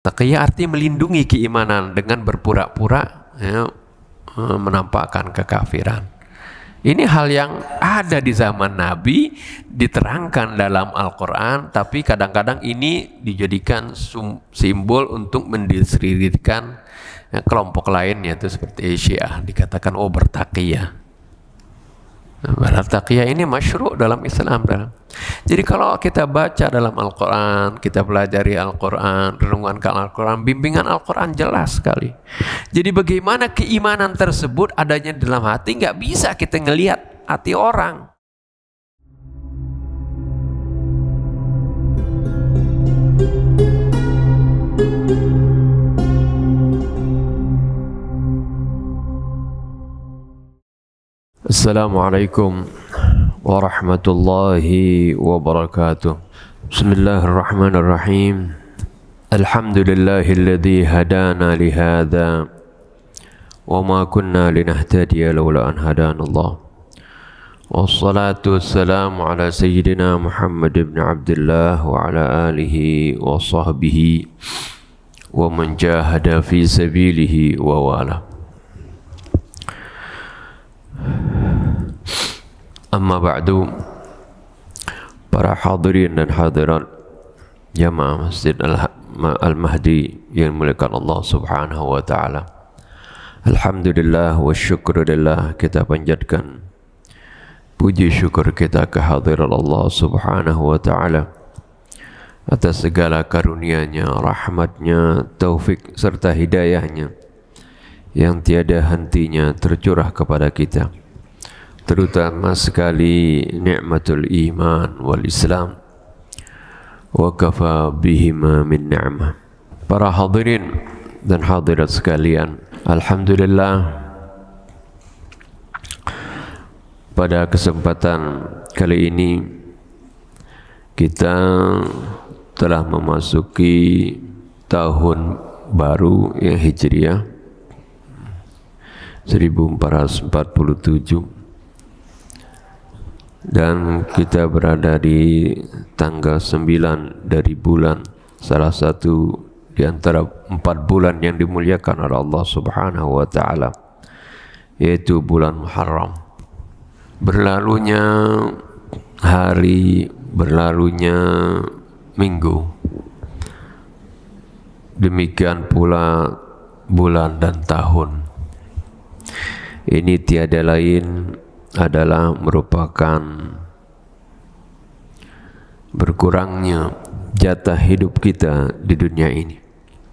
Taqiyah artinya melindungi keimanan dengan berpura-pura ya, menampakkan kekafiran. Ini hal yang ada di zaman Nabi, diterangkan dalam Al-Quran, tapi kadang-kadang ini dijadikan simbol untuk mendiskreditkan ya, kelompok lain, yaitu seperti Syiah, dikatakan oh bertaqiyah. Bertaqiyah ini masyru' dalam Islam. Jadi kalau kita baca dalam Al-Quran, kita pelajari Al-Quran, renungankan Al-Quran, bimbingan Al-Quran jelas sekali. Jadi bagaimana keimanan tersebut adanya dalam hati, nggak bisa kita ngelihat hati orang. Assalamualaikum warahmatullahi wabarakatuh. Bismillahirrahmanirrahim. Alhamdulillahilladzi hadana lihadza wa ma kunna linahtadiya laula an hadanallah. Wassalatu wassalamu ala sayyidina Muhammad ibn Abdullah wa ala alihi wa sahbihi wa man jahada fi sabilihi wa wala. Amma ba'du, para hadirin dan hadirat jamaah Masjid Al-Mahdi yang dimuliakan Allah Subhanahu wa taala. Alhamdulillah wa syukurillah, kita panjatkan puji syukur kita kehadirat Allah Subhanahu wa taala atas segala karunia-Nya, rahmat-Nya, taufik serta hidayah-Nya yang tiada hentinya tercurah kepada kita, terutama sekali nikmatul iman wal Islam, wa kafa bihima min ni'mah. Para hadirin dan hadirat sekalian, alhamdulillah pada kesempatan kali ini kita telah memasuki tahun baru yang Hijriah 1447, dan kita berada di tanggal 9 dari bulan, salah satu di antara 4 bulan yang dimuliakan oleh Allah Subhanahu wa taala, yaitu bulan Muharram. Berlalunya hari, berlalunya minggu, demikian pula bulan dan tahun. Ini tiada lain adalah merupakan berkurangnya jatah hidup kita di dunia ini.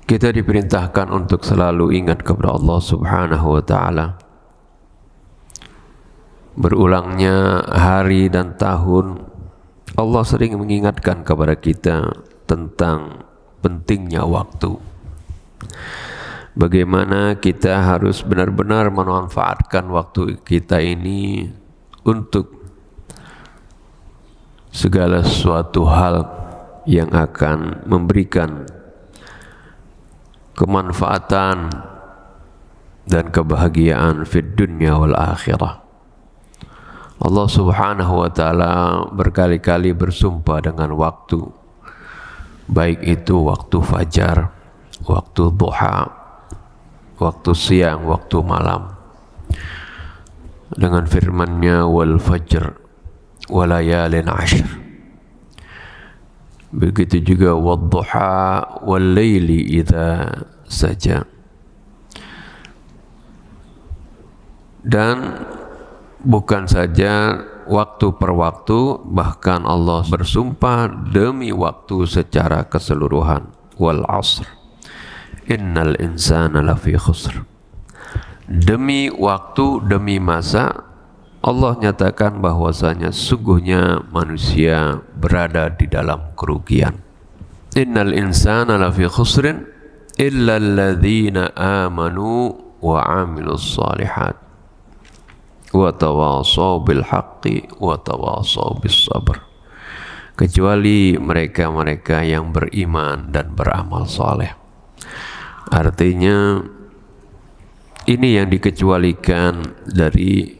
Kita diperintahkan untuk selalu ingat kepada Allah Subhanahu wa taala. Berulangnya hari dan tahun, Allah sering mengingatkan kepada kita tentang pentingnya waktu. Bagaimana kita harus benar-benar memanfaatkan waktu kita ini untuk segala sesuatu hal yang akan memberikan kemanfaatan dan kebahagiaan fid dunya wal akhirah. Allah Subhanahu wa taala berkali-kali bersumpah dengan waktu, baik itu waktu fajar, waktu duha, waktu siang, waktu malam, dengan firman-Nya wal fajr wa layalin ashr. Begitu juga wadduha wal laili idza saja. Dan bukan saja waktu per waktu, bahkan Allah bersumpah demi waktu secara keseluruhan. Wal asr innal insana lafi khusr. Demi waktu, demi masa, Allah nyatakan bahwasanya sungguhnya manusia berada di dalam kerugian. Innal insana lafi khusrin illa alladhina amanu wa amilus salihat wa tawasaw bil haqqi wa tawasaw bis sabr. Kecuali mereka-mereka yang beriman dan beramal saleh. Artinya ini yang dikecualikan dari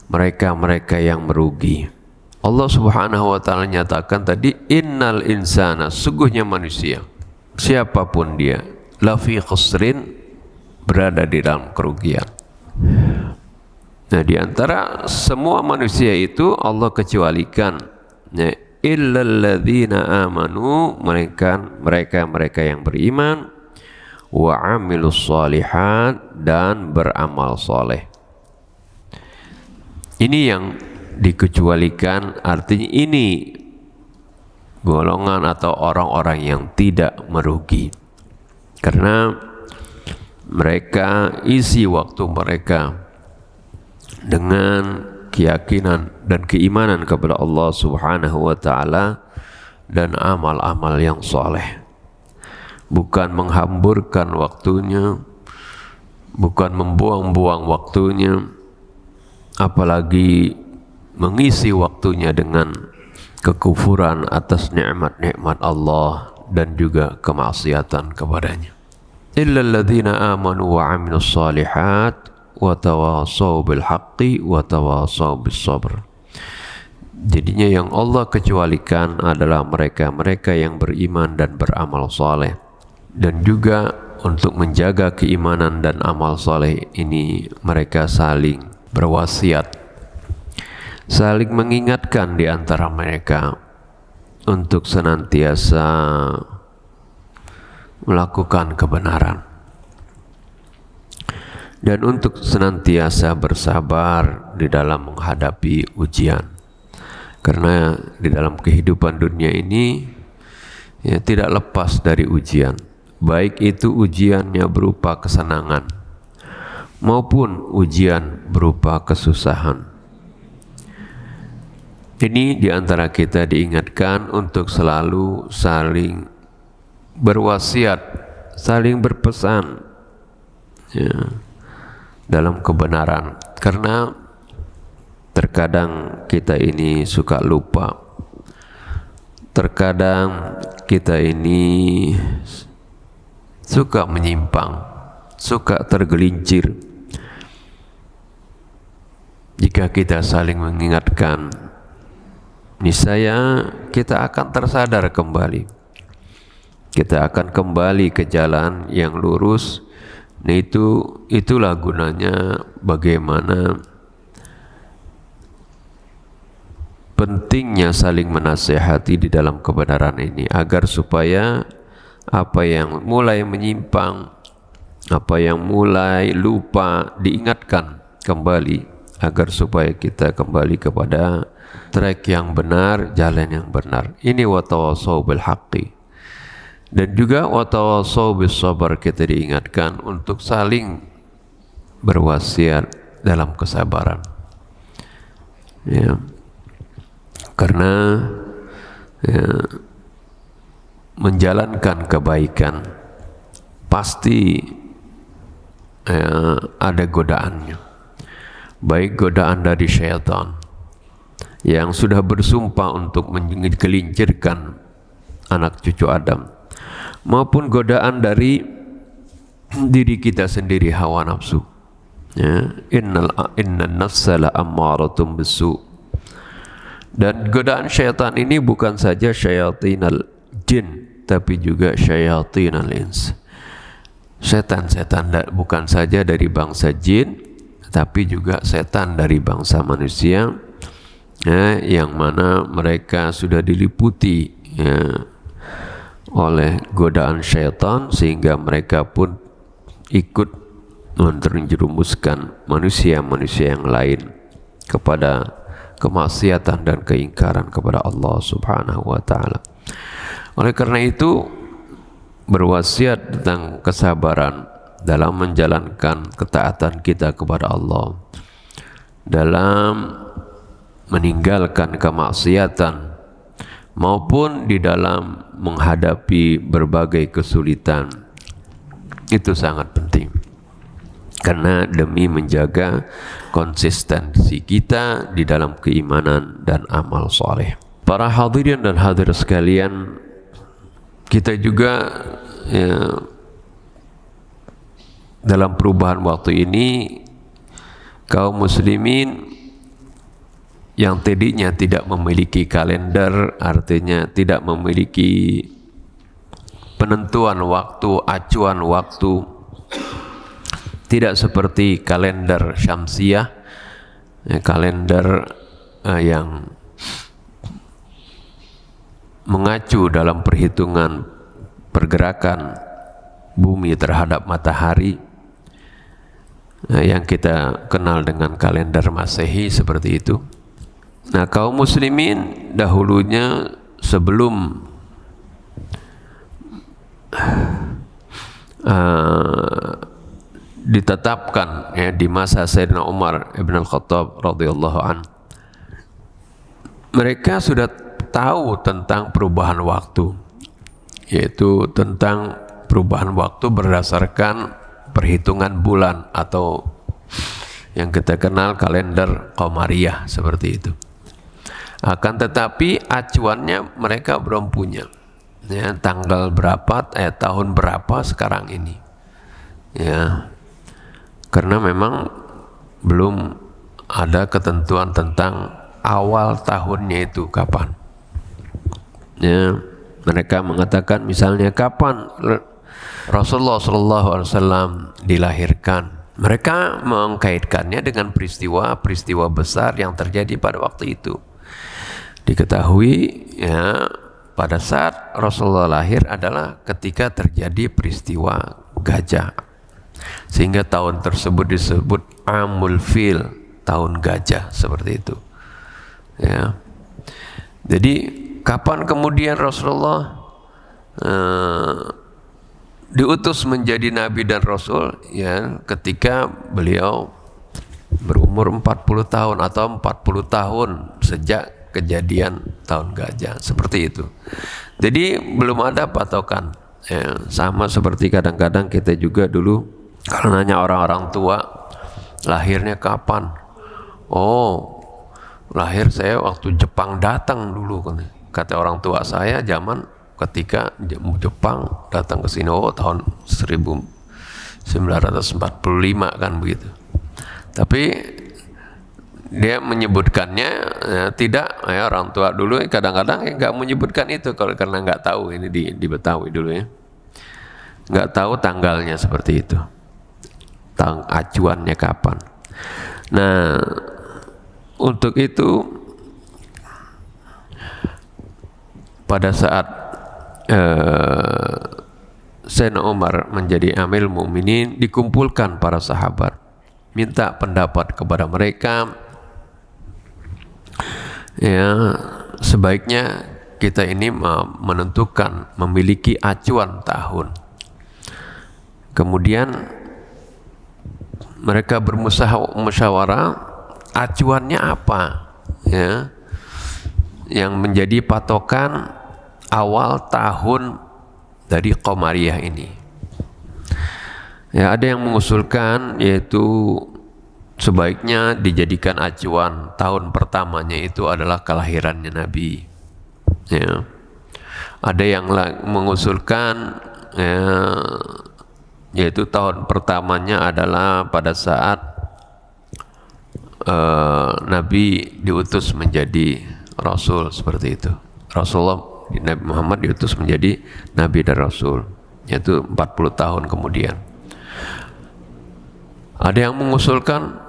mereka-mereka yang merugi. Allah Subhanahu wa taala nyatakan tadi innal insana, sungguhnya manusia. siapapun dia, lafi khusrin, berada di dalam kerugian. Nah, di antara semua manusia itu Allah kecualikan, ya, illal ladzina amanu, mereka yang beriman, wa amilus shalihat, dan beramal soleh. Ini yang dikecualikan, artinya ini golongan atau orang-orang yang tidak merugi, karena mereka isi waktu mereka dengan keyakinan dan keimanan kepada Allah Subhanahu wa ta'ala dan amal-amal yang soleh, bukan menghamburkan waktunya, bukan membuang-buang waktunya, apalagi mengisi waktunya dengan kekufuran atas nikmat-nikmat Allah dan juga kemaksiatan kepadanya. Illal ladzina amanu wa 'amilus shalihat wa tawasaw bil haqqi wa tawasaw bis sabr. Jadinya yang Allah kecualikan adalah mereka-mereka yang beriman dan beramal saleh, dan juga untuk menjaga keimanan dan amal saleh ini mereka saling berwasiat, saling mengingatkan di antara mereka untuk senantiasa melakukan kebenaran dan untuk senantiasa bersabar di dalam menghadapi ujian, karena di dalam kehidupan dunia ini ya, tidak lepas dari ujian, baik itu ujiannya berupa kesenangan maupun ujian berupa kesusahan. Ini di antara kita diingatkan untuk selalu saling berwasiat, saling berpesan, ya, dalam kebenaran, karena terkadang kita ini suka lupa, terkadang kita ini suka menyimpang, suka tergelincir. Jika kita saling mengingatkan, niscaya kita akan tersadar kembali, kita akan kembali ke jalan yang lurus. Nah, itulah gunanya bagaimana pentingnya saling menasihati di dalam kebenaran ini, agar supaya apa yang mulai menyimpang, apa yang mulai lupa diingatkan kembali, agar supaya kita kembali kepada track yang benar, jalan yang benar. Ini wa tawasaw bil haqqi. Dan juga wa tawasaw bis sabr, kita diingatkan untuk saling berwasiat dalam kesabaran. Ya. Karena ya, menjalankan kebaikan pasti ada godaannya, baik godaan dari syaitan yang sudah bersumpah untuk menggelincirkan anak cucu Adam, maupun godaan dari diri kita sendiri, hawa nafsu, ya, innan nafsa la ammaratum bisu. Dan godaan syaitan ini bukan saja syayatinal jin, tapi juga syayatinal ins. Setan-setan bukan saja dari bangsa jin, tapi juga setan dari bangsa manusia, ya, yang mana mereka sudah diliputi, ya, oleh godaan syaitan, sehingga mereka pun ikut menjerumuskan manusia-manusia yang lain kepada kemaksiatan dan keingkaran kepada Allah Subhanahu wa ta'ala. Oleh karena itu, berwasiat tentang kesabaran dalam menjalankan ketaatan kita kepada Allah, dalam meninggalkan kemaksiatan, maupun di dalam menghadapi berbagai kesulitan, itu sangat penting, karena demi menjaga konsistensi kita di dalam keimanan dan amal soleh. Para hadirin dan hadirat sekalian, kita juga, ya, dalam perubahan waktu ini, kaum muslimin yang tadinya tidak memiliki kalender, artinya tidak memiliki penentuan waktu, acuan waktu tidak seperti kalender syamsiah, kalender yang mengacu dalam perhitungan pergerakan bumi terhadap matahari, yang kita kenal dengan kalender Masehi seperti itu. Nah, kaum muslimin dahulunya sebelum ditetapkan di masa Sayyidina Umar ibn al-Khattab radhiyallahu an, mereka sudah tahu tentang perubahan waktu, yaitu tentang perubahan waktu berdasarkan perhitungan bulan atau yang kita kenal kalender Qamariyah seperti itu. Akan tetapi acuannya mereka belum punya, tanggal berapa, tahun berapa sekarang ini, karena memang belum ada ketentuan tentang awal tahunnya itu kapan. Mereka mengatakan misalnya kapan Rasulullah SAW dilahirkan. Mereka mengkaitkannya dengan peristiwa besar yang terjadi pada waktu itu. Diketahui pada saat Rasulullah lahir adalah ketika terjadi peristiwa gajah, sehingga tahun tersebut disebut Amul Fil, tahun gajah, seperti itu. Jadi kapan kemudian Rasulullah diutus menjadi nabi dan rasul, ketika beliau berumur 40 tahun atau 40 tahun sejak kejadian tahun gajah, seperti itu. Jadi belum ada patokan. Sama seperti kadang-kadang kita juga dulu kalau nanya orang-orang tua, lahirnya kapan? Oh, lahir saya waktu Jepang datang dulu, kata orang tua saya, zaman ketika Jepang datang ke sini, tahun 1945 kan begitu. Tapi dia menyebutkannya tidak, orang tua dulu kadang-kadang nggak menyebutkan itu karena nggak tahu, ini di Betawi dulu nggak tahu tanggalnya seperti itu, acuannya kapan. Nah, untuk itu pada saat Sayyidina Umar menjadi Amirul Mukminin, dikumpulkan para sahabat, minta pendapat kepada mereka, sebaiknya kita ini menentukan, memiliki acuan tahun. Kemudian mereka bermusyawarah, acuannya apa, yang menjadi patokan awal tahun dari Qamariyah ini. Ada yang mengusulkan yaitu sebaiknya dijadikan acuan tahun pertamanya itu adalah kelahirannya Nabi. Ada yang mengusulkan yaitu tahun pertamanya adalah pada saat Nabi diutus menjadi Rasul, seperti itu. Rasulullah, Nabi Muhammad diutus menjadi Nabi dan Rasul, yaitu 40 tahun kemudian. Ada yang mengusulkan,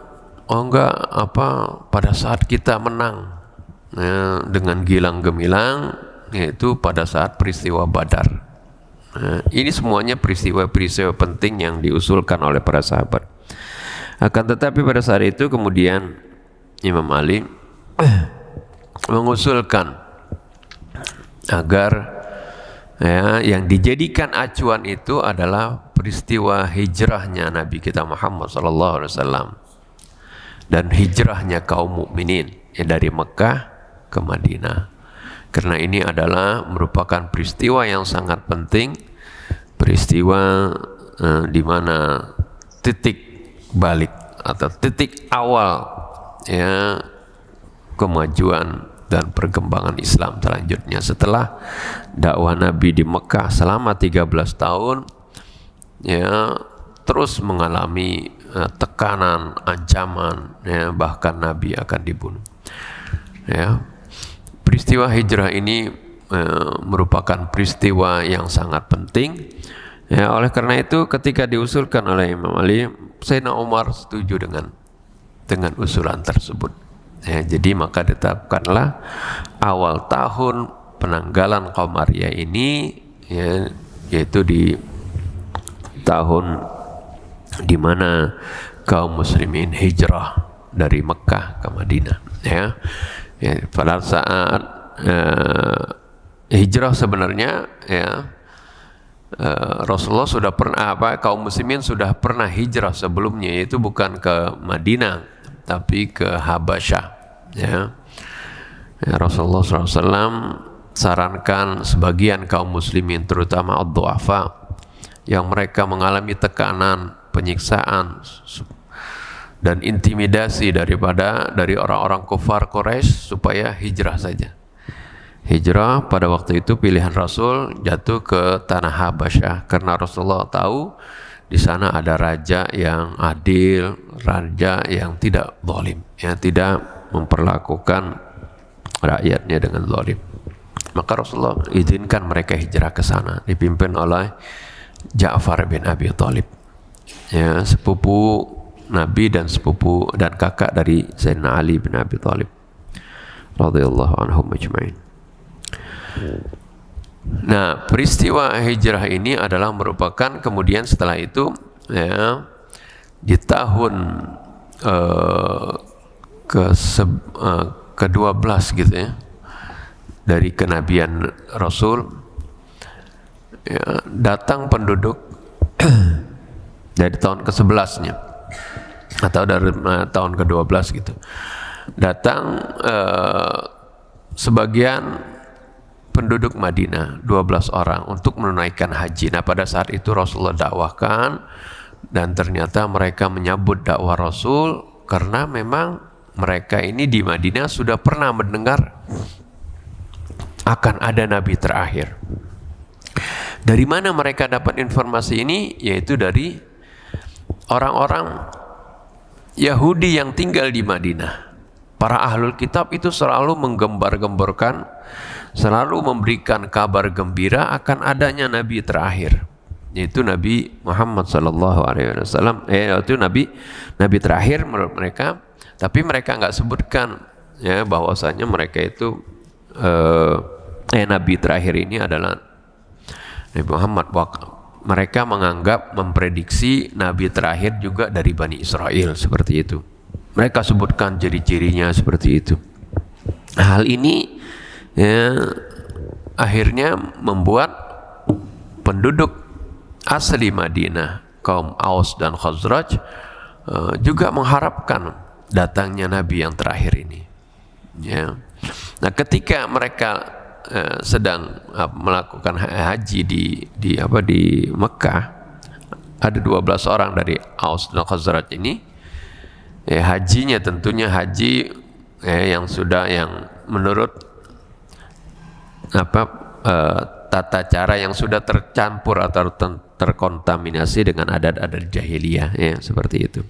pada saat kita menang dengan gilang gemilang, yaitu pada saat peristiwa Badar. Ini semuanya peristiwa-peristiwa penting yang diusulkan oleh para sahabat. Akan tetapi pada saat itu kemudian Imam Ali mengusulkan agar yang dijadikan acuan itu adalah peristiwa hijrahnya Nabi kita Muhammad SAW dan hijrahnya kaum mukminin dari Mekah ke Madinah. Karena ini adalah merupakan peristiwa yang sangat penting, peristiwa di mana titik balik atau titik awal kemajuan dan perkembangan Islam selanjutnya. Setelah dakwah Nabi di Mekah selama 13 tahun, terus mengalami tekanan, ancaman, bahkan Nabi akan dibunuh. Peristiwa hijrah ini merupakan peristiwa yang sangat penting. Ya, oleh karena itu ketika diusulkan oleh Imam Ali, Sayyidina Umar setuju dengan usulan tersebut. Ya, jadi maka ditetapkanlah awal tahun penanggalan Qamariyah ini, ya, yaitu di tahun di mana kaum muslimin hijrah dari Mekah ke Madinah. Ya, pada saat hijrah sebenarnya, ya, Rasulullah sudah pernah kaum muslimin sudah pernah hijrah sebelumnya, yaitu bukan ke Madinah tapi ke Habasyah. Ya, Rasulullah SAW sarankan sebagian kaum muslimin, terutama ad-du'afa, yang mereka mengalami tekanan, penyiksaan dan intimidasi dari orang-orang kufar Quraisy, supaya hijrah saja. Hijrah pada waktu itu pilihan Rasul jatuh ke tanah Habasyah karena Rasulullah tahu di sana ada raja yang adil, raja yang tidak zalim, yang tidak memperlakukan rakyatnya dengan zalim. Maka Rasulullah izinkan mereka hijrah ke sana, dipimpin oleh Ja'far bin Abi Thalib, ya, sepupu Nabi dan kakak dari Sayyidina Ali bin Abi Thalib radhiyallahu anhum ajma'in. Nah, peristiwa hijrah ini adalah merupakan kemudian setelah itu, ya, di tahun ke-12 gitu, ya, dari kenabian Rasul, ya, datang penduduk dari tahun ke-11-nya atau dari tahun ke-12 gitu, datang sebagian penduduk Madinah, 12 orang, untuk menunaikan haji. Nah, pada saat itu Rasulullah dakwahkan, dan ternyata mereka menyambut dakwah Rasul karena memang mereka ini di Madinah sudah pernah mendengar akan ada Nabi terakhir. Dari mana mereka dapat informasi ini? Yaitu dari orang-orang Yahudi yang tinggal di Madinah. Para ahlul kitab itu selalu menggembar-gemborkan, selalu memberikan kabar gembira akan adanya Nabi terakhir, yaitu Nabi Muhammad SAW. Yaitu Nabi terakhir menurut mereka, tapi mereka nggak sebutkan, ya, bahwasanya mereka itu Nabi terakhir ini adalah Nabi Muhammad. Mereka menganggap, memprediksi Nabi terakhir juga dari Bani Israel, seperti itu. Mereka sebutkan ciri-cirinya seperti itu. Hal ini, ya, akhirnya membuat penduduk asli Madinah, kaum Aus dan Khazraj, juga mengharapkan datangnya Nabi yang terakhir ini. Ya. Nah, ketika mereka sedang melakukan haji di Mekah, ada 12 orang dari Aus dan Khazraj ini. Hajinya tentunya haji yang menurut tata cara yang sudah tercampur atau terkontaminasi dengan adat-adat jahiliyah, ya, seperti itu.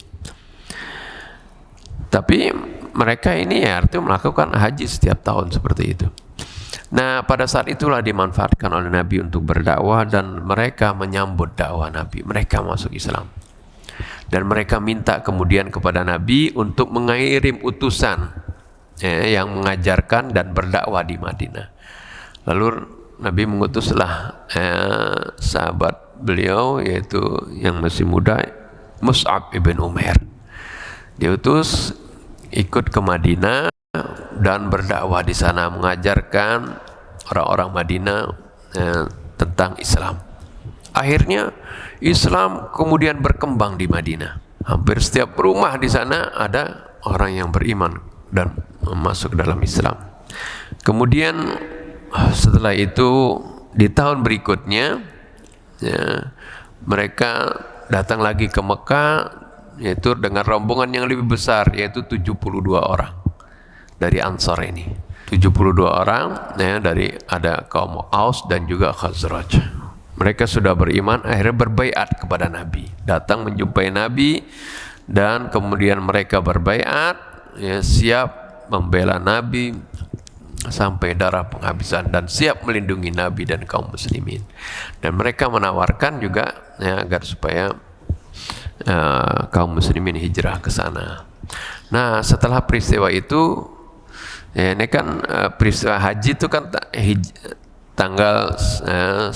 Tapi mereka ini, ya, artinya melakukan haji setiap tahun seperti itu. Nah, pada saat itulah dimanfaatkan oleh Nabi untuk berdakwah, dan mereka menyambut dakwah Nabi, mereka masuk Islam. Dan mereka minta kemudian kepada Nabi untuk mengirim utusan, yang mengajarkan dan berdakwah di Madinah. Lalu Nabi mengutuslah sahabat beliau, yaitu yang masih muda, Mus'ab ibn Umair. Diutus ikut ke Madinah dan berdakwah di sana, mengajarkan orang-orang Madinah tentang Islam. Akhirnya Islam kemudian berkembang di Madinah. Hampir setiap rumah di sana ada orang yang beriman dan masuk dalam Islam. Kemudian setelah itu di tahun berikutnya, ya, mereka datang lagi ke Mekah, yaitu dengan rombongan yang lebih besar, yaitu 72 orang dari Ansar ini. 72 orang, ya, dari ada kaum Aus dan juga Khazraj. Mereka sudah beriman, akhirnya berbaiat kepada Nabi, datang menjumpai Nabi, dan kemudian mereka berbaiat, ya, siap membela Nabi, sampai darah penghabisan dan siap melindungi Nabi dan kaum muslimin. Dan mereka menawarkan juga ya, agar supaya kaum muslimin hijrah ke sana. Nah, setelah peristiwa itu ya, ini kan peristiwa haji itu kan tanggal 9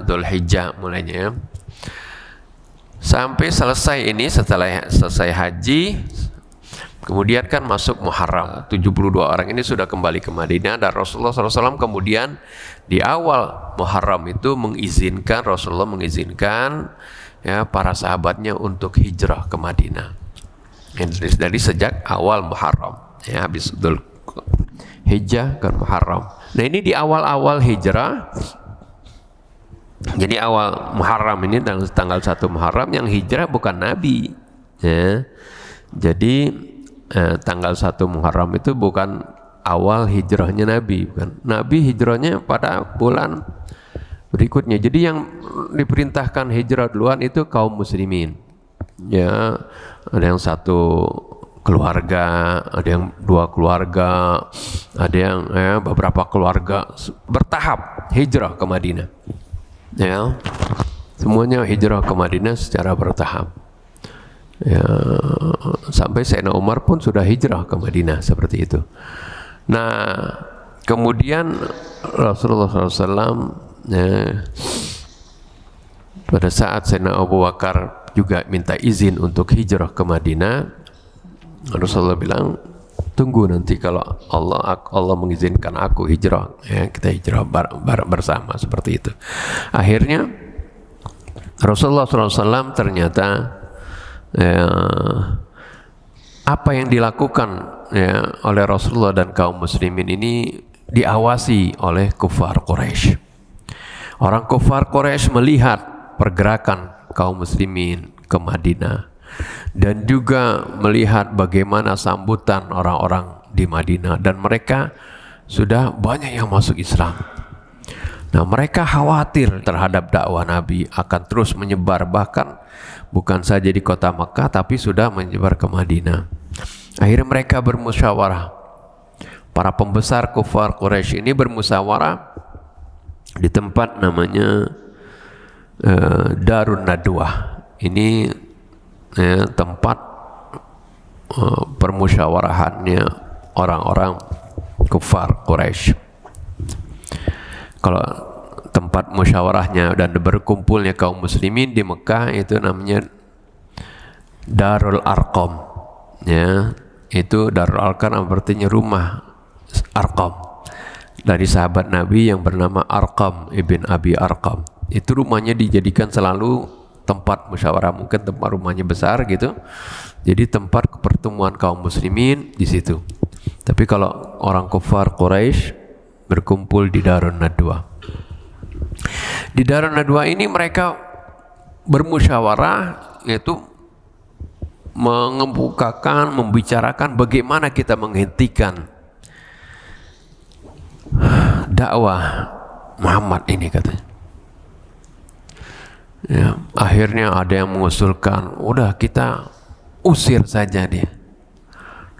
Dzulhijjah mulainya ya. Sampai selesai ini, setelah selesai haji, kemudian kan masuk Muharram. 72 orang ini sudah kembali ke Madinah, dan Rasulullah SAW kemudian di awal Muharram itu Rasulullah mengizinkan ya, para sahabatnya untuk hijrah ke Madinah. Dari sejak awal Muharram ya, habis Dzulhijjah ke Muharram. Nah, ini di awal-awal hijrah. Jadi awal Muharram ini tanggal 1 Muharram yang hijrah bukan Nabi ya. Jadi tanggal 1 Muharram itu bukan awal hijrahnya Nabi, bukan. Nabi hijrahnya pada bulan berikutnya. Jadi yang diperintahkan hijrah duluan itu kaum muslimin ya. Ada yang satu keluarga, ada yang 2 keluarga, ada yang beberapa keluarga bertahap hijrah ke Madinah ya. Semuanya hijrah ke Madinah secara bertahap ya, sampai Sayyidina Umar pun sudah hijrah ke Madinah seperti itu. Nah, kemudian Rasulullah SAW ya, pada saat Sayyidina Abu Bakar juga minta izin untuk hijrah ke Madinah, Rasulullah bilang, tunggu nanti kalau Allah mengizinkan aku hijrah ya, kita hijrah bersama, seperti itu. Akhirnya Rasulullah SAW ternyata ya, apa yang dilakukan ya, oleh Rasulullah dan kaum muslimin ini diawasi oleh kufar Quraisy. Orang kufar Quraisy melihat pergerakan kaum muslimin ke Madinah dan juga melihat bagaimana sambutan orang-orang di Madinah, dan mereka sudah banyak yang masuk Islam. Nah, mereka khawatir terhadap dakwah Nabi akan terus menyebar, bahkan bukan saja di kota Mekah tapi sudah menyebar ke Madinah. Akhirnya mereka bermusyawarah. Para pembesar kufar Quraisy ini bermusyawarah di tempat namanya Darun Nadwah. Ini tempat permusyawarahannya orang-orang kufar Quraisy. Kalau tempat musyawarahnya dan berkumpulnya kaum muslimin di Mekah itu namanya Darul Arqam ya. Itu Darul Arqam artinya rumah Arqam, dari sahabat Nabi yang bernama Arqam ibn Abi Arqam. Itu rumahnya dijadikan selalu tempat musyawarah, mungkin tempat rumahnya besar gitu, jadi tempat pertemuan kaum muslimin di situ. Tapi kalau orang kufar Quraisy berkumpul di Darun Nadwa. Di Darun Nadwa ini mereka bermusyawarah, yaitu mengemukakan, membicarakan bagaimana kita menghentikan dakwah Muhammad ini, katanya. Ya, akhirnya ada yang mengusulkan, udah kita usir saja dia.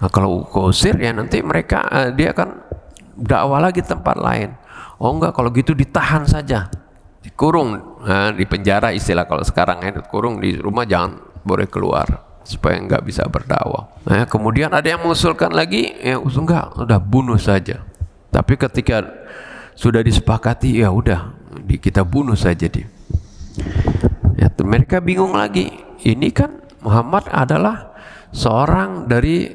Nah, kalau usir ya nanti dia akan dakwah lagi tempat lain. Oh enggak, kalau gitu ditahan saja, dikurung, di penjara istilah kalau sekarang ya, dikurung di rumah, jangan boleh keluar supaya enggak bisa berdakwah. Nah, kemudian ada yang mengusulkan lagi, ya enggak, udah bunuh saja. Tapi ketika sudah disepakati, ya udah kita bunuh saja dia. Ya, mereka bingung lagi. Ini kan Muhammad adalah seorang dari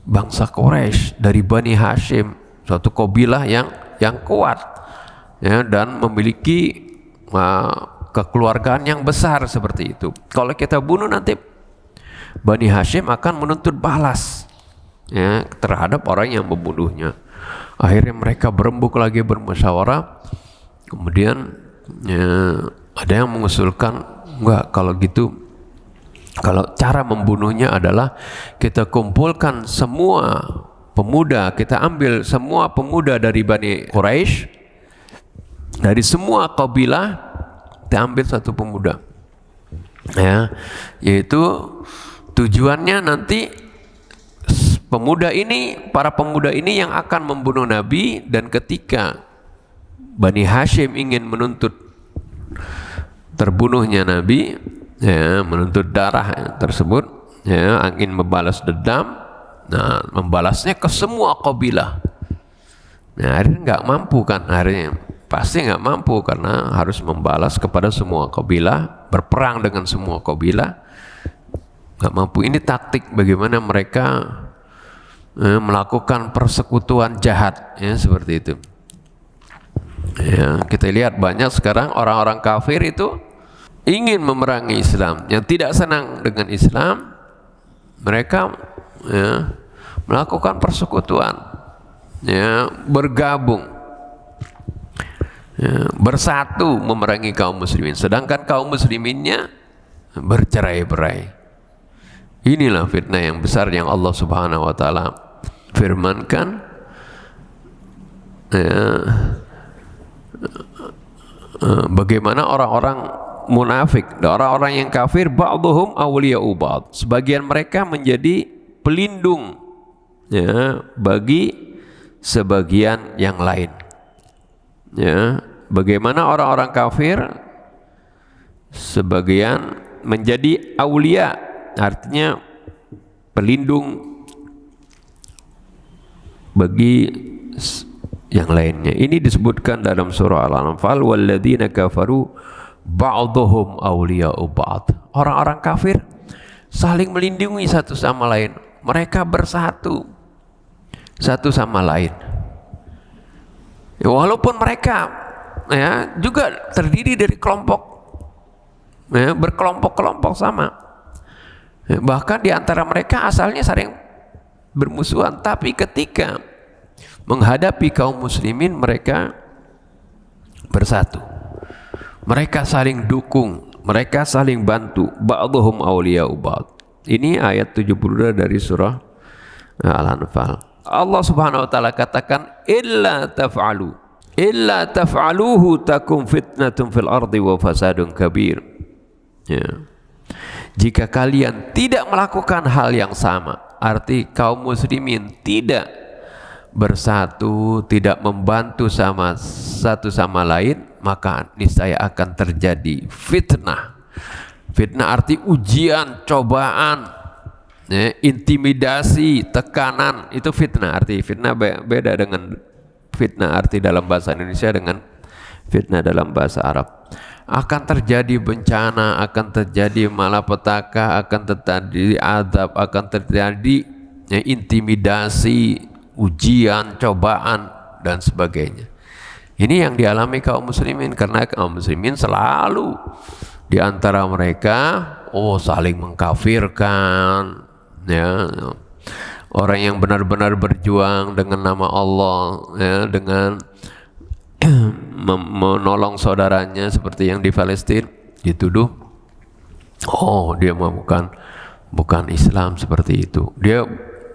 bangsa Quraisy, dari Bani Hashim, suatu kabilah yang kuat ya, dan memiliki kekeluargaan yang besar seperti itu. Kalau kita bunuh nanti Bani Hashim akan menuntut balas ya, terhadap orang yang membunuhnya. Akhirnya mereka berembuk lagi, bermusyawarah. Kemudian ya, ada yang mengusulkan, enggak, kalau gitu, kalau cara membunuhnya adalah kita kumpulkan semua pemuda, kita ambil semua pemuda dari Bani Quraisy, dari semua kabilah, kita ambil satu pemuda ya, yaitu tujuannya nanti para pemuda ini yang akan membunuh Nabi, dan ketika Bani Hashim ingin menuntut terbunuhnya Nabi, ya, menuntut darah tersebut, ya, ingin membalas dendam, nah membalasnya ke semua kabilah. Nah akhirnya nggak mampu kan, akhirnya pasti nggak mampu karena harus membalas kepada semua kabilah, berperang dengan semua kabilah, nggak mampu. Ini taktik bagaimana mereka melakukan persekutuan jahat, ya, seperti itu. Ya, kita lihat banyak sekarang orang-orang kafir itu ingin memerangi Islam, yang tidak senang dengan Islam, mereka, ya, melakukan persekutuan, ya, bergabung, ya, bersatu memerangi kaum muslimin, sedangkan kaum musliminnya bercerai-berai. Inilah fitnah yang besar yang Allah Subhanahu wa taala firmankan, ya, bagaimana orang-orang munafik, orang-orang yang kafir, ba'dhum awliya'u ba'd, sebagian mereka menjadi pelindung, ya, bagi sebagian yang lain. Ya, bagaimana orang-orang kafir sebagian menjadi aulia, artinya pelindung bagi yang lainnya. Ini disebutkan dalam surah Al-Anfal, walladzina kafaru ba'dhum awliya'u ba'd. Orang-orang kafir saling melindungi satu sama lain. Mereka bersatu satu sama lain. Ya, walaupun mereka, ya, juga terdiri dari kelompok, ya, berkelompok-kelompok sama. Ya, bahkan di antara mereka asalnya saling bermusuhan, tapi ketika menghadapi kaum muslimin mereka bersatu. Mereka saling dukung, mereka saling bantu. Ba'dhum awliya'u ba'd. Ini ayat 72 dari surah Al-Anfal. Allah Subhanahu wa taala katakan, illa taf'aluhu takum fitnatun fil ardi wa fasadun kabir. Ya. Jika kalian tidak melakukan hal yang sama, arti kaum muslimin tidak bersatu, tidak membantu satu sama lain, maka niscaya akan terjadi fitnah. Fitnah arti ujian, cobaan, ya, intimidasi, tekanan, itu fitnah. Arti fitnah beda dengan fitnah arti dalam bahasa Indonesia dengan fitnah dalam bahasa Arab. Akan terjadi bencana, akan terjadi malapetaka, akan terjadi azab, akan terjadi, ya, intimidasi, ujian, cobaan, dan sebagainya. Ini yang dialami kaum muslimin, karena kaum muslimin selalu di antara mereka saling mengkafirkan, ya. Orang yang benar-benar berjuang dengan nama Allah, ya, dengan menolong saudaranya seperti yang di Palestina, dituduh dia bukan Islam seperti itu.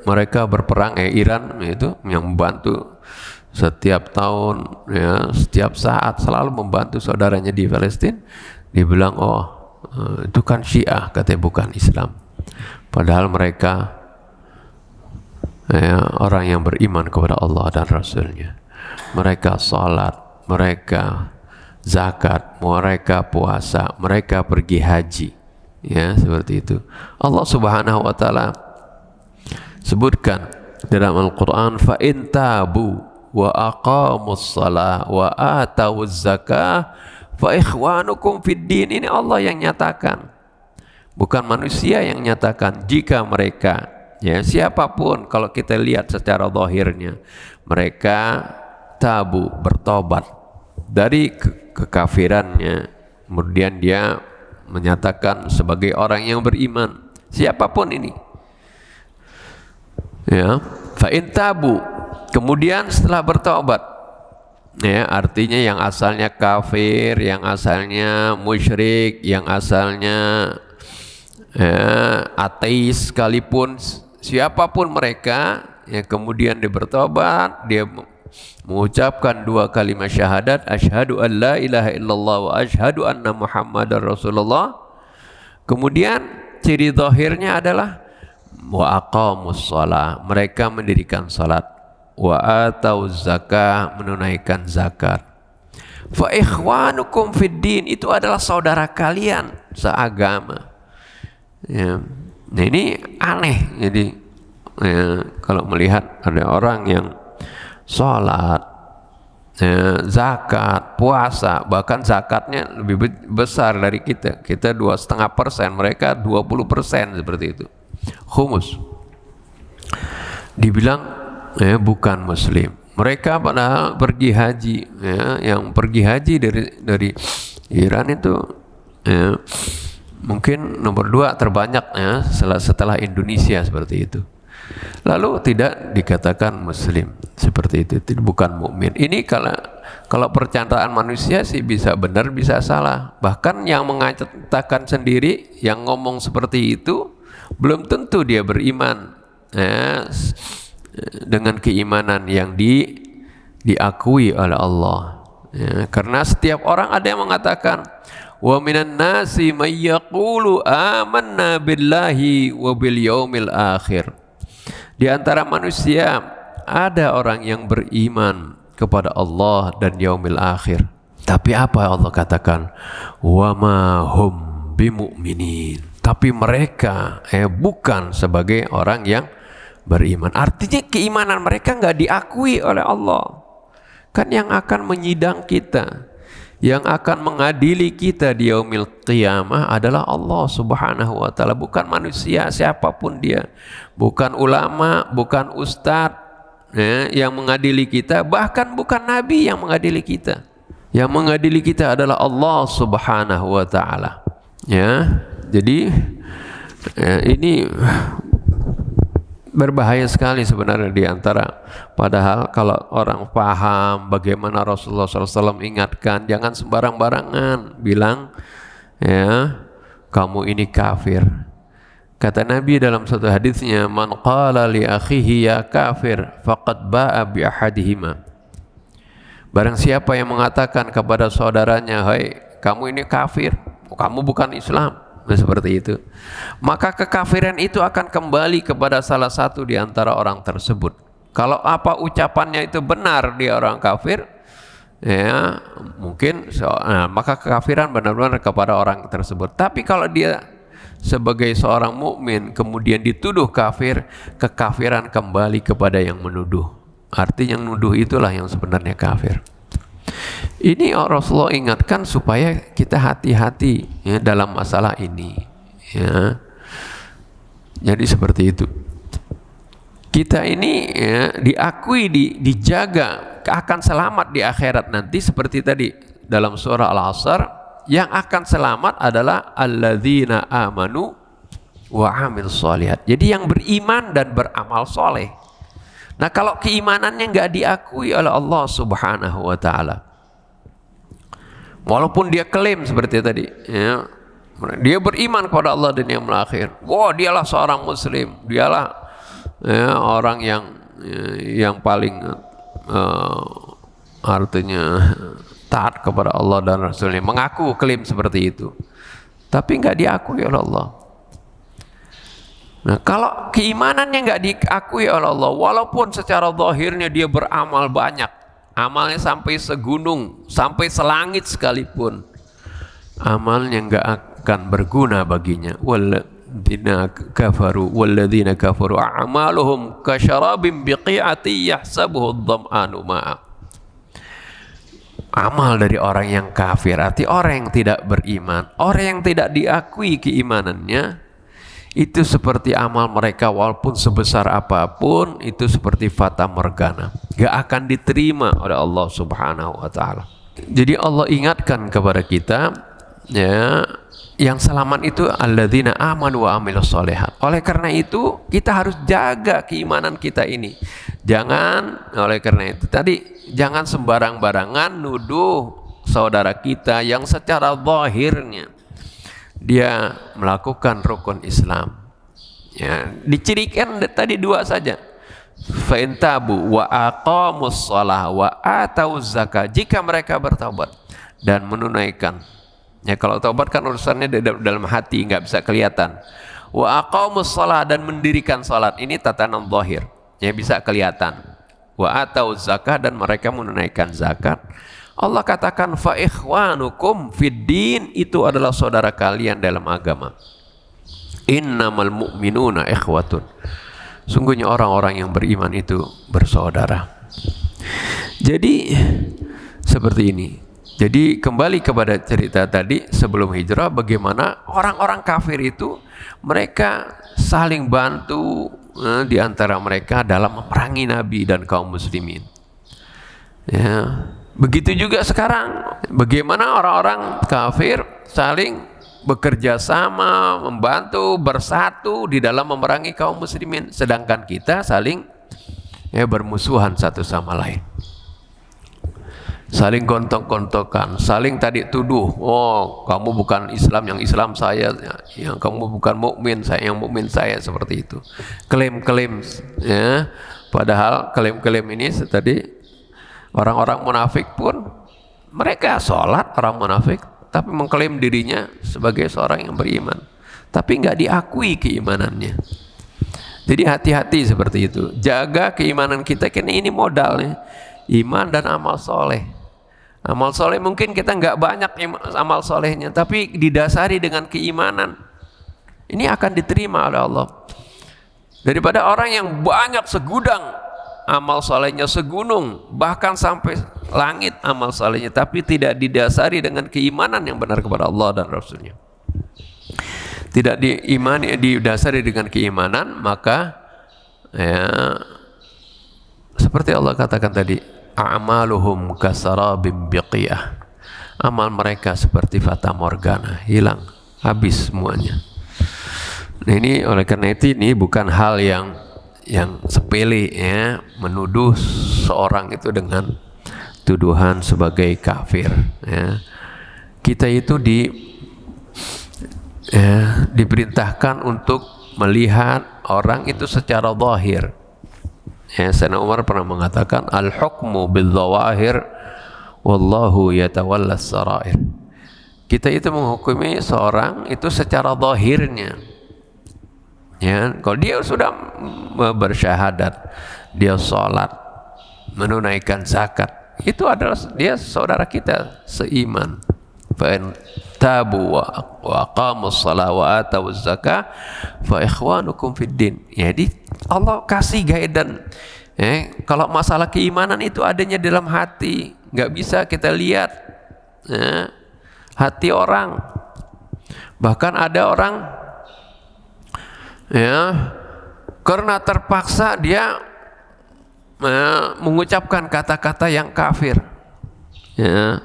Mereka berperang, Iran itu yang membantu setiap tahun, ya, setiap saat selalu membantu saudaranya di Palestina. Dibilang itu kan Syiah, katanya bukan Islam. Padahal mereka, ya, orang yang beriman kepada Allah dan Rasulnya. Mereka salat, mereka zakat, mereka puasa, mereka pergi haji, ya, seperti itu. Allah Subhanahu wa taala sebutkan dalam Al-Quran, fa in tabu wa aqamus salah wa atawuz zakah fa ikhwanukum fid din. Ini Allah yang nyatakan, bukan manusia yang nyatakan. Jika mereka, ya, siapapun, kalau kita lihat secara zahirnya, mereka tabu, bertobat dari kekafirannya, kemudian dia menyatakan sebagai orang yang beriman, siapapun ini, ya, fa in tabu, kemudian setelah bertobat, ya, artinya yang asalnya kafir, yang asalnya musyrik, yang asalnya, ya, ateis sekalipun, siapapun mereka, ya, kemudian dia bertobat, dia mengucapkan 2 kalimat syahadat, asyhadu an la ilaha illallah wa asyhadu anna muhammadar rasulullah. Kemudian ciri zahirnya adalah wa aqamus shalah, mereka mendirikan salat, wa atauz zakah, menunaikan zakat. Fa ikhwanukum fid din, itu adalah saudara kalian seagama. Ya. Nah ini aneh. Jadi ya, kalau melihat ada orang yang sholat, ya, zakat, puasa, bahkan zakatnya lebih besar dari kita. Kita 2,5%, mereka 20% seperti itu. Khumus. Dibilang ya, bukan muslim. Mereka padahal pergi haji, ya, yang pergi haji dari Iran itu ya, mungkin nomor 2 terbanyak ya, setelah Indonesia seperti itu. Lalu tidak dikatakan muslim seperti itu, bukan mukmin. Ini kalau percantaan manusia sih bisa benar bisa salah. Bahkan yang mengatakan sendiri, yang ngomong seperti itu belum tentu dia beriman ya, dengan keimanan yang diakui oleh Allah ya, karena setiap orang ada yang mengatakan wa minan nasi may yaqulu amanna billahi wa bil yaumil akhir. Di antara manusia ada orang yang beriman kepada Allah dan yaumil akhir, tapi apa Allah katakan, wa ma hum bimu'minin, tapi mereka bukan sebagai orang yang beriman. Artinya keimanan mereka nggak diakui oleh Allah. Kan yang akan menyidang kita, yang akan mengadili kita di yaumil qiyamah adalah Allah Subhanahu wa ta'ala, bukan manusia siapapun dia, bukan ulama, bukan ustadz ya, yang mengadili kita, bahkan bukan nabi yang mengadili kita. Yang mengadili kita adalah Allah Subhanahu wa ta'ala ya. Jadi ya, ini berbahaya sekali sebenarnya di antara, padahal kalau orang paham bagaimana Rasulullah SAW ingatkan, jangan sembarang-barangan bilang ya kamu ini kafir. Kata Nabi dalam satu hadisnya, man qala li akhihi ya kafir faqad ba'a bi ahadihima. Barang siapa yang mengatakan kepada saudaranya, hai kamu ini kafir, kamu bukan Islam, seperti itu, maka kekafiran itu akan kembali kepada salah satu di antara orang tersebut. Kalau apa ucapannya itu benar dia orang kafir ya, mungkin maka kekafiran benar-benar kepada orang tersebut. Tapi kalau dia sebagai seorang mukmin kemudian dituduh kafir, kekafiran kembali kepada yang menuduh. Artinya yang menuduh itulah yang sebenarnya kafir. Ini Rasulullah ingatkan supaya kita hati-hati ya, dalam masalah ini ya. Jadi seperti itu. Kita ini ya, diakui, dijaga, akan selamat di akhirat nanti seperti tadi dalam surah Al-Asr, yang akan selamat adalah alladzina amanu wa amilus shalihat. Jadi yang beriman dan beramal soleh. Nah kalau keimanannya nggak diakui oleh Allah Subhanahu wa ta'ala, walaupun dia klaim seperti tadi ya, dia beriman kepada Allah dan yaumil akhir, wah dialah seorang muslim, dialah ya, orang yang paling artinya taat kepada Allah dan Rasulnya, mengaku klaim seperti itu, tapi nggak diakui oleh Allah. Nah kalau keimanannya nggak diakui oleh Allah, walaupun secara zahirnya dia beramal banyak, amalnya sampai segunung, sampai selangit sekalipun, amalnya nggak akan berguna baginya. Walladzina kafaru a'maluhum kasyarabin biqi'ati yahsabuhu adh-dham'anu ma'a. Amal dari orang yang kafir, arti orang yang tidak beriman, orang yang tidak diakui keimanannya, itu seperti amal mereka walaupun sebesar apapun, itu seperti fata morgana, gak akan diterima oleh Allah Subhanahu wa ta'ala. Jadi Allah ingatkan kepada kita ya, yang selamat itu alladzina amanu wa amilus shalihat. Oleh karena itu kita harus jaga keimanan kita ini. Jangan, oleh karena itu tadi, jangan sembarang-barangan nuduh saudara kita yang secara zahirnya dia melakukan rukun Islam ya, dicirikan tadi 2 saja, fa in tabu wa aqamus shalah wa atauz zakah, jika mereka bertaubat dan menunaikan ya, kalau taubat kan urusannya dalam hati, nggak bisa kelihatan, wa aqamus shalah, dan mendirikan salat. Ini tatanan zahir, ya bisa kelihatan. Wa atauz zakah, dan mereka menunaikan zakat. Allah katakan fa ikhwanukum fid din, itu adalah saudara kalian dalam agama. Innamal mu'minuna ikhwatun, sungguhnya orang-orang yang beriman itu bersaudara. Jadi seperti ini. Jadi kembali kepada cerita tadi sebelum hijrah, bagaimana orang-orang kafir itu mereka saling bantu di antara mereka dalam memerangi Nabi dan kaum muslimin. Ya, begitu juga sekarang, bagaimana orang-orang kafir saling bekerja sama, membantu, bersatu di dalam memerangi kaum muslimin, sedangkan kita saling bermusuhan satu sama lain. Saling gontok-gontokan, saling tadi tuduh, oh kamu bukan Islam, yang Islam saya, yang kamu bukan mukmin, saya yang mukmin saya, seperti itu. Klaim-klaim, ya. Padahal klaim-klaim ini tadi orang-orang munafik pun mereka sholat, orang munafik, tapi mengklaim dirinya sebagai seorang yang beriman, tapi nggak diakui keimanannya. Jadi hati-hati seperti itu, jaga keimanan kita, karena ini modalnya iman dan amal soleh. Amal soleh mungkin kita nggak banyak amal solehnya, tapi didasari dengan keimanan, ini akan diterima oleh Allah. Daripada orang yang banyak segudang, amal solehnya segunung, bahkan sampai langit amal solehnya, tapi tidak didasari dengan keimanan yang benar kepada Allah dan Rasulnya. Tidak diimani, didasari dengan keimanan, maka ya, seperti Allah katakan tadi, a'maluhum kasarabim biqiyah, amal mereka seperti fata morgana, hilang, habis semuanya. Nah, ini oleh karena itu ini bukan hal yang sepele, ya, menuduh seorang itu dengan tuduhan sebagai kafir, ya. Kita itu diperintahkan untuk melihat orang itu secara zahir. Ya, Sayyidina Umar pernah mengatakan al-hukmu bil-zawahir wallahu yatawallas sarair. Kita itu menghukumi seorang itu secara zahirnya. Ya, kalau dia sudah bersyahadat, dia sholat, menunaikan zakat, itu adalah dia saudara kita seiman. Fa in tabu wa aqamus shalah wa atawuz zakah fa ikhwanukum fid din. Jadi Allah kasih guidance. Kalau masalah keimanan itu adanya dalam hati, nggak bisa kita lihat hati orang. Bahkan ada orang, ya, karena terpaksa dia mengucapkan kata-kata yang kafir, ya,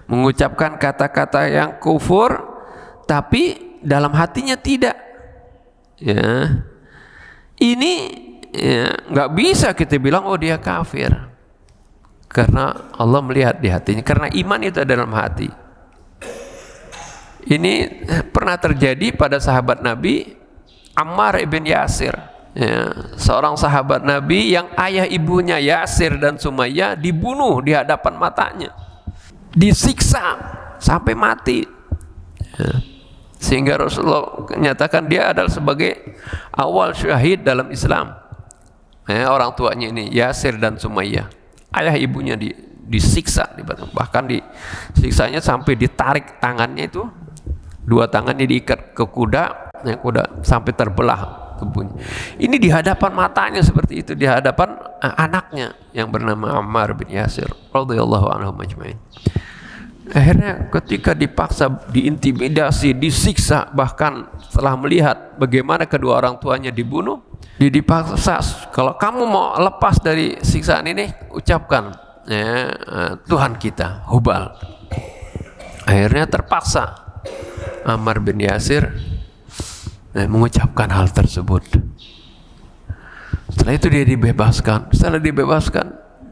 mengucapkan kata-kata yang kufur, tapi dalam hatinya tidak. Ya, ini nggak bisa kita bilang oh dia kafir, karena Allah melihat di hatinya, karena iman itu ada dalam hati. Ini pernah terjadi pada sahabat Nabi Ammar ibn Yasir, ya, seorang sahabat Nabi yang ayah ibunya Yasir dan Sumayyah dibunuh di hadapan matanya, disiksa sampai mati, ya. Sehingga Rasulullah menyatakan dia adalah sebagai awal syahid dalam Islam. Orang tuanya ini Yasir dan Sumayyah, ayah ibunya disiksa, bahkan disiksanya sampai ditarik tangannya itu, dua tangannya diikat ke kuda, kuda sampai terbelah tubuhnya. Ini di hadapan matanya seperti itu, di hadapan anaknya yang bernama Ammar bin Yasir radhiyallahu anhu majma'in. Akhirnya ketika dipaksa, diintimidasi, disiksa, bahkan setelah melihat bagaimana kedua orang tuanya dibunuh, dia dipaksa, kalau kamu mau lepas dari siksaan ini, ucapkan Tuhan kita Hubal. Akhirnya terpaksa Ammar bin Yasir mengucapkan hal tersebut. Setelah itu dia dibebaskan. Setelah dibebaskan,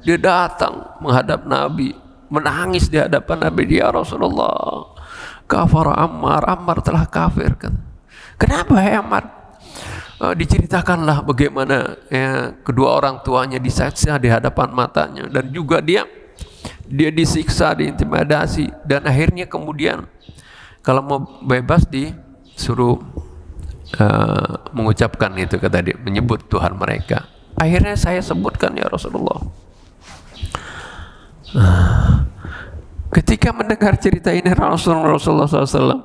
dia datang menghadap Nabi, menangis di hadapan Nabi. Dia Rasulullah, kafar Ammar, Ammar telah kafir. Kenapa ya Ammar? Diceritakanlah bagaimana kedua orang tuanya disiksa di hadapan matanya, dan juga dia disiksa, diintimidasi, dan akhirnya kemudian kalau mau bebas disuruh mengucapkan itu tadi, menyebut Tuhan mereka. Akhirnya saya sebutkan, ya Rasulullah. Ketika mendengar cerita ini Rasulullah SAW,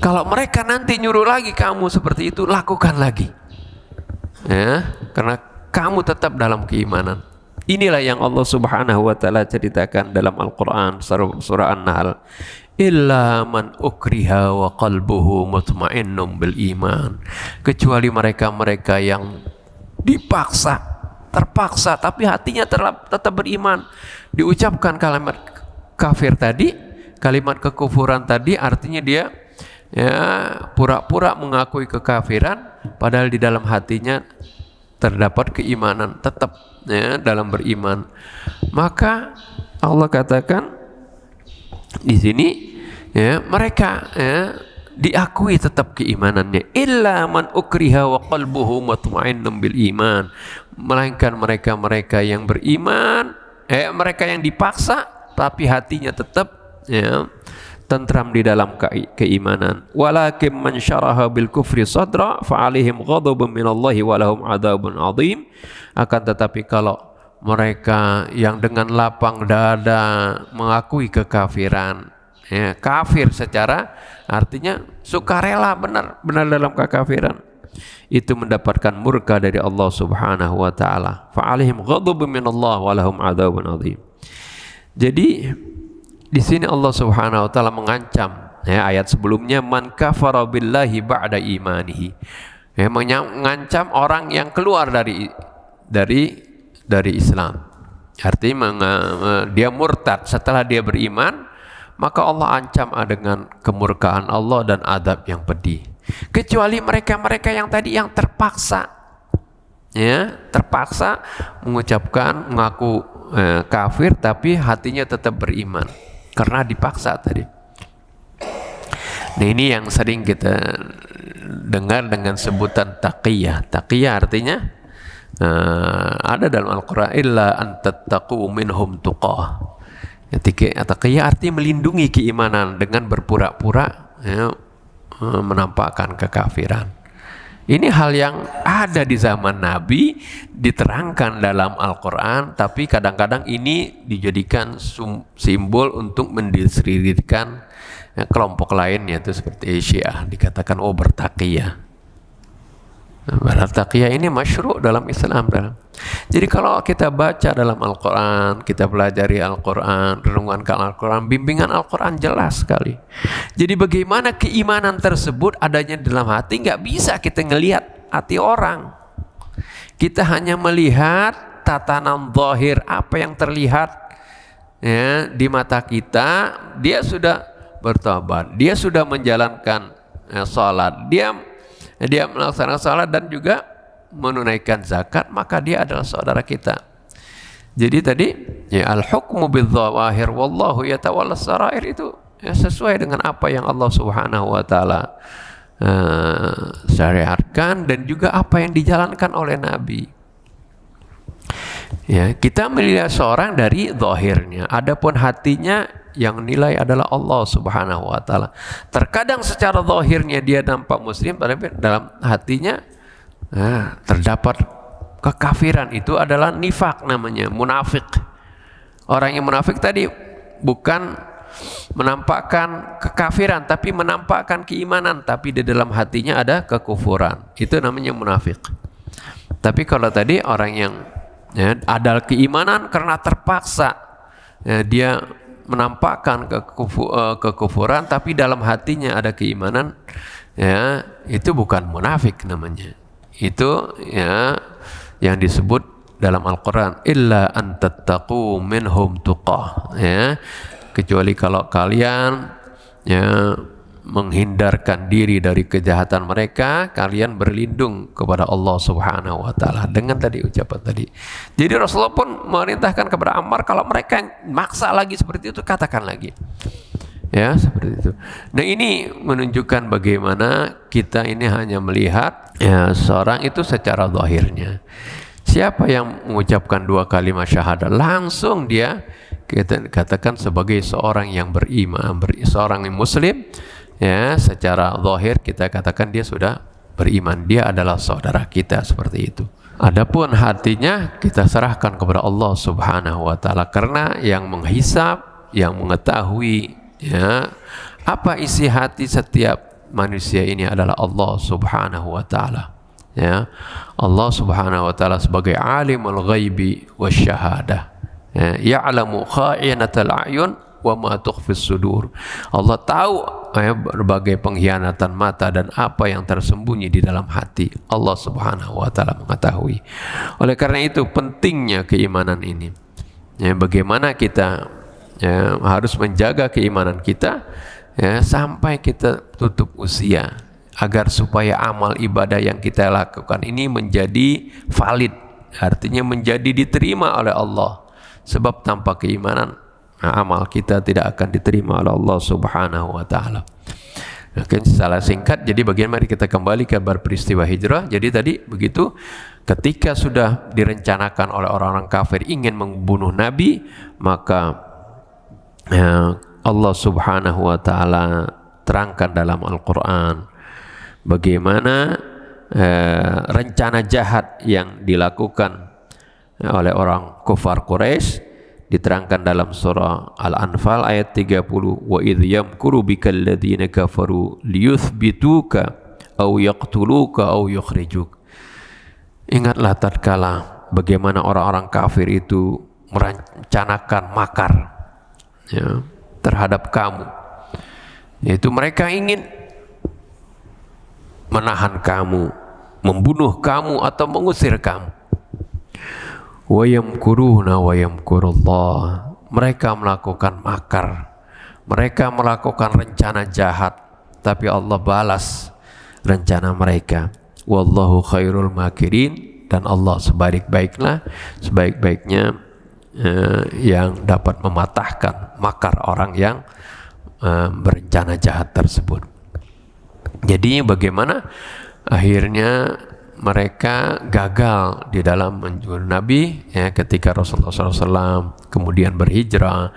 kalau mereka nanti nyuruh lagi kamu seperti itu, lakukan lagi, ya, karena kamu tetap dalam keimanan. Inilah yang Allah Subhanahu wa Ta'ala ceritakan dalam Al-Quran surah An-Nahl. Illa man ukriha wa qalbuhu mutmainnum bil iman. Kecuali mereka-mereka yang dipaksa, terpaksa, tapi hatinya tetap beriman. Diucapkan kalimat kafir tadi, kalimat kekufuran tadi, artinya dia pura-pura mengakui kekafiran, padahal di dalam hatinya terdapat keimanan, tetap dalam beriman. Maka Allah katakan di sini, mereka diakui tetap keimanannya. Illa man ukriha wa qalbuhu mutmainnum bil iman. Melainkan mereka-mereka yang beriman, mereka yang dipaksa tapi hatinya tetap tentram di dalam keimanan. Walakin man syaraha bil kufri sadra fa alaihim ghadabun minallahi wa lahum adzabun adzim. Akan tetapi kalau mereka yang dengan lapang dada mengakui kekafiran, kafir secara artinya sukarela, benar dalam kekafiran, itu mendapatkan murka dari Allah Subhanahu wa Ta'ala. Fa alaihim ghadabun minallahi wa lahum adzabun adzim. Jadi di sini Allah Subhanahu wa Ta'ala mengancam, ayat sebelumnya, man kafara billahi ba'da imanihi, mengancam orang yang keluar dari Islam. Artinya dia murtad setelah dia beriman, maka Allah ancam dengan kemurkaan Allah dan adab yang pedih. Kecuali mereka-mereka yang tadi yang terpaksa, terpaksa mengaku kafir tapi hatinya tetap beriman karena dipaksa tadi. Nah, ini yang sering kita dengar dengan sebutan taqiyah. Taqiyah artinya ada dalam Al-Quran, illa an tattaqu minhum tuqah. Taqiyah artinya melindungi keimanan dengan berpura-pura menampakkan kekafiran. Ini hal yang ada di zaman Nabi, diterangkan dalam Al-Quran, tapi kadang-kadang ini dijadikan simbol untuk mendiskreditkan kelompok lain, yaitu seperti Syiah, dikatakan bertaqiyah. Bertaqiyah ini masyru' dalam Islam. Jadi kalau kita baca dalam Al-Quran, kita pelajari Al-Quran, renungkan Al-Quran, bimbingan Al-Quran jelas sekali. Jadi bagaimana keimanan tersebut adanya dalam hati, nggak bisa kita ngelihat hati orang. Kita hanya melihat tatanan zahir, apa yang terlihat di mata kita. Dia sudah bertobat, dia sudah menjalankan sholat, dia melaksanakan sholat dan juga menunaikan zakat, maka dia adalah saudara kita. Jadi tadi al-hukmu bil-zawahir wallahu yatawalla sarair, itu sesuai dengan apa yang Allah Subhanahu wa Ta'ala syariatkan dan juga apa yang dijalankan oleh Nabi. Kita melihat seorang dari zahirnya, adapun hatinya yang nilai adalah Allah Subhanahu wa Ta'ala. Terkadang secara zahirnya dia nampak muslim, tapi dalam hatinya terdapat kekafiran. Itu adalah nifak namanya, munafik. Orang yang munafik tadi bukan menampakkan kekafiran tapi menampakkan keimanan, tapi di dalam hatinya ada kekufuran. Itu namanya munafik. Tapi kalau tadi orang yang ada keimanan karena terpaksa, dia menampakkan kekufuran tapi dalam hatinya ada keimanan, itu bukan munafik namanya. Itu yang disebut dalam Al-Quran, illa an tattaqu minhum tuqah, kecuali kalau kalian menghindarkan diri dari kejahatan mereka, kalian berlindung kepada Allah Subhanahu wa Ta'ala dengan tadi ucapan tadi. Jadi Rasulullah pun memerintahkan kepada Ammar, kalau mereka maksa lagi seperti itu, katakan lagi, seperti itu. Nah, ini menunjukkan bagaimana kita ini hanya melihat seorang itu secara zahirnya. Siapa yang mengucapkan 2 kalimat syahadat, langsung dia kita katakan sebagai seorang yang beriman, seorang yang muslim, secara zahir kita katakan dia sudah beriman, dia adalah saudara kita, seperti itu. Adapun hatinya kita serahkan kepada Allah Subhanahu wa taala, karena yang menghisab, yang mengetahui ya apa isi hati setiap manusia ini adalah Allah Subhanahu wa taala. Ya, Allah Subhanahu wa taala sebagai alimul ghaibi wasyahadah. Ya, ya'lamu kha'inatal a'yun wa ma tukhfis sudur. Allah tahu berbagai pengkhianatan mata dan apa yang tersembunyi di dalam hati. Allah Subhanahu wa taala mengetahui. Oleh karena itu pentingnya keimanan ini. Ya, bagaimana kita harus menjaga keimanan kita sampai kita tutup usia, agar supaya amal ibadah yang kita lakukan ini menjadi valid, artinya menjadi diterima oleh Allah. Sebab tanpa keimanan amal kita tidak akan diterima oleh Allah Subhanahu wa taala. Mungkin salah singkat, jadi bagaimana kita kembali ke peristiwa hijrah. Jadi tadi begitu, ketika sudah direncanakan oleh orang-orang kafir ingin membunuh Nabi, maka Allah Subhanahu wa taala terangkan dalam Al-Qur'an bagaimana rencana jahat yang dilakukan oleh orang kufar Quraisy, diterangkan dalam surah Al-Anfal ayat 30, wa idh yamkuru bikal ladzina kafaru liyuthbituka aw yaqtuluka aw yukhrijuk. Ingatlah tatkala bagaimana orang-orang kafir itu merencanakan makar terhadap kamu, yaitu mereka ingin menahan kamu, membunuh kamu atau mengusir kamu. Wa yamkuruna wa yamkurullah. Mereka melakukan makar, mereka melakukan rencana jahat, tapi Allah balas rencana mereka. Wallahu khairul makirin, dan Allah sebaik-baiknya yang dapat mematahkan makar orang yang berencana jahat tersebut. Jadi bagaimana akhirnya mereka gagal di dalam menjual Nabi ketika Rasulullah SAW kemudian berhijrah,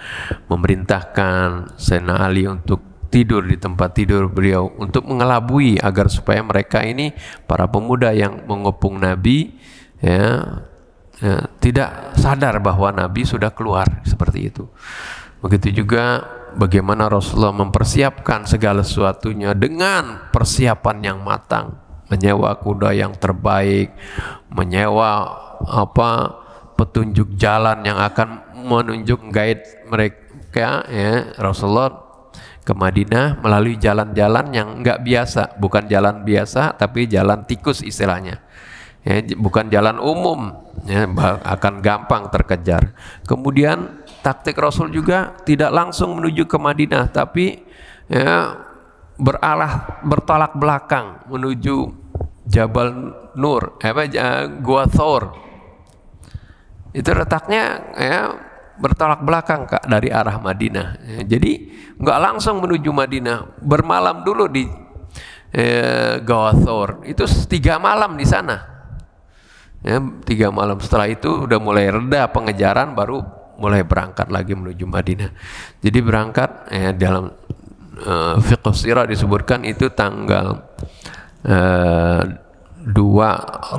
memerintahkan Sayyidina Ali untuk tidur di tempat tidur beliau untuk mengelabui agar supaya mereka ini para pemuda yang mengepung Nabi tidak sadar bahwa Nabi sudah keluar, seperti itu. Begitu juga bagaimana Rasulullah mempersiapkan segala sesuatunya dengan persiapan yang matang, menyewa kuda yang terbaik, menyewa petunjuk jalan yang akan menunjuk guide mereka Rasulullah ke Madinah melalui jalan-jalan yang enggak biasa, bukan jalan biasa tapi jalan tikus istilahnya. Bukan jalan umum, akan gampang terkejar. Kemudian taktik Rasul juga tidak langsung menuju ke Madinah, tapi bertolak belakang menuju Jabal Nur, Gua Thawr. Itu letaknya bertolak belakang dari arah Madinah. Jadi nggak langsung menuju Madinah, bermalam dulu di Gua Thawr. Itu 3 malam di sana. 3 malam, setelah itu udah mulai reda pengejaran, baru mulai berangkat lagi menuju Madinah. Jadi berangkat dalam fiqh sirah disebutkan itu tanggal 2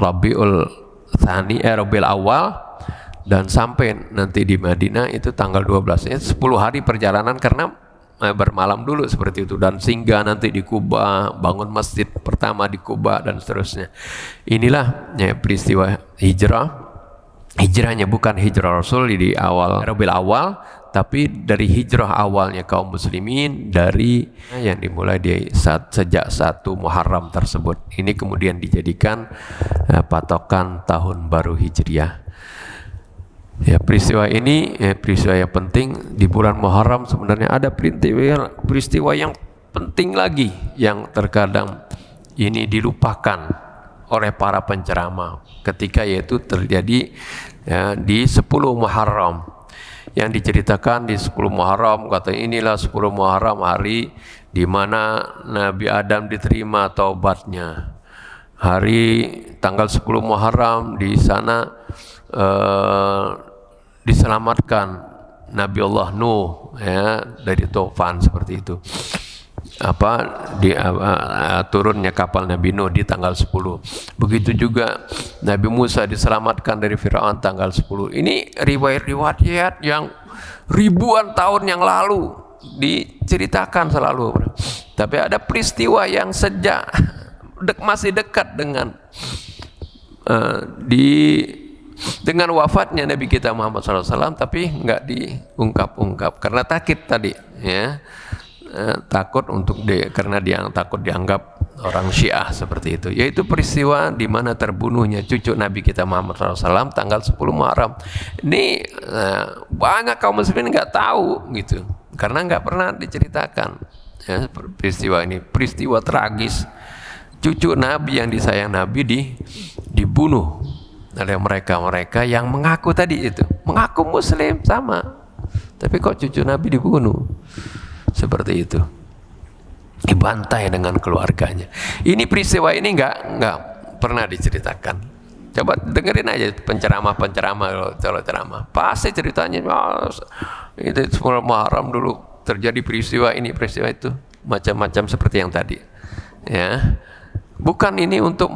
Rabiul Tsani, Rabiul Awal, dan sampai nanti di Madinah itu tanggal 12. 10 hari perjalanan karena bermalam dulu seperti itu, dan singgah nanti di Kuba, bangun masjid pertama di Kuba dan seterusnya. Inilah peristiwa hijrah. Hijrahnya bukan hijrah Rasul di awal Rabiul Awal, tapi dari hijrah awalnya kaum muslimin dari yang dimulai sejak 1 Muharram tersebut. Ini kemudian dijadikan patokan tahun baru Hijriah. Peristiwa ini peristiwa yang penting di bulan Muharram. Sebenarnya ada peristiwa yang penting lagi yang terkadang ini dilupakan oleh para penceramah ketika, yaitu terjadi di 10 Muharram. Yang diceritakan di 10 Muharram, kata inilah 10 Muharram hari di mana Nabi Adam diterima taubatnya. Hari tanggal 10 Muharram di sana diselamatkan Nabi Allah Nuh dari tufan, seperti itu. turunnya kapal Nabi Nuh di tanggal 10. Begitu juga Nabi Musa diselamatkan dari Firaun tanggal 10. Ini riwayat-riwayat yang ribuan tahun yang lalu diceritakan selalu. Tapi ada peristiwa yang masih dekat dengan dengan wafatnya Nabi kita Muhammad SAW, tapi nggak diungkap-ungkap karena takut tadi, ya. Takut karena dia takut dianggap orang Syiah seperti itu. Yaitu peristiwa di mana terbunuhnya cucu Nabi kita Muhammad SAW tanggal 10 Muharram. Ini banyak kaum muslimin nggak tahu gitu, karena nggak pernah diceritakan, ya, peristiwa ini. Peristiwa tragis, cucu Nabi yang disayang Nabi dibunuh oleh mereka yang mengaku tadi itu, mengaku muslim sama, tapi kok cucu Nabi dibunuh seperti itu, dibantai dengan keluarganya. Ini peristiwa ini nggak pernah diceritakan. Coba dengerin aja penceramah kalau ceramah, pasti ceritanya itu 10 Muharram dulu terjadi peristiwa ini, peristiwa itu, macam-macam seperti yang tadi, ya. Bukan ini untuk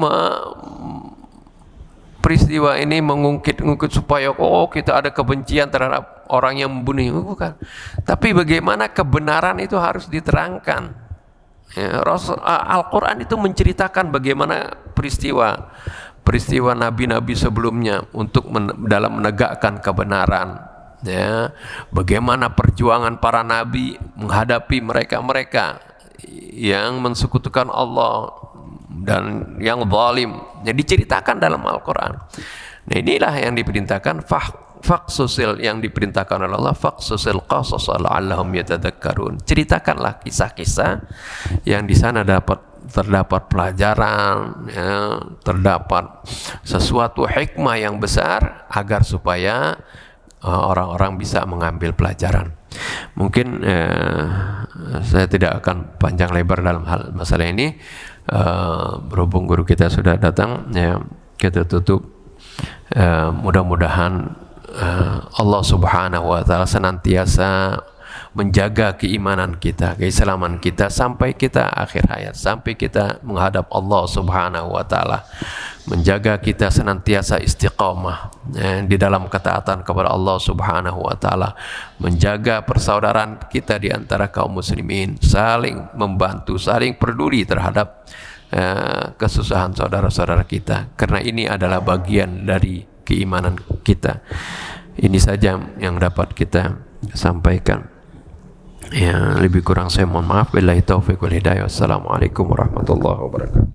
peristiwa ini mengungkit supaya kita ada kebencian terhadap orang yang membunuh, bukan. Tapi bagaimana kebenaran itu harus diterangkan, ya. Al-Quran itu menceritakan bagaimana peristiwa nabi-nabi sebelumnya untuk dalam menegakkan kebenaran, ya. Bagaimana perjuangan para nabi menghadapi mereka yang mensekutukan Allah dan yang zalim, yang diceritakan dalam Al-Quran. Nah, inilah yang diperintahkan, faqsusil, yang diperintahkan oleh Allah, faqsusil qasas la'allahum yatadakkarun. Ceritakanlah kisah-kisah yang di sana terdapat pelajaran, ya, terdapat sesuatu hikmah yang besar agar supaya orang-orang bisa mengambil pelajaran. Mungkin saya tidak akan panjang lebar dalam hal masalah ini. Berhubung guru kita sudah datang, ya, kita tutup. Mudah-mudahan Allah Subhanahu wa Ta'ala senantiasa menjaga keimanan kita, keislaman kita sampai kita akhir hayat, sampai kita menghadap Allah Subhanahu wa Ta'ala. Menjaga kita senantiasa istiqamah, ya, di dalam ketaatan kepada Allah Subhanahu wa Ta'ala. Menjaga persaudaraan kita di antara kaum muslimin, saling membantu, saling peduli terhadap kesusahan saudara-saudara kita, karena ini adalah bagian dari keimanan kita. Ini saja yang dapat kita sampaikan. Ya, lebih kurang saya mohon maaf. Billahi taufiq wal hidayah. Wassalamualaikum warahmatullahi wabarakatuh.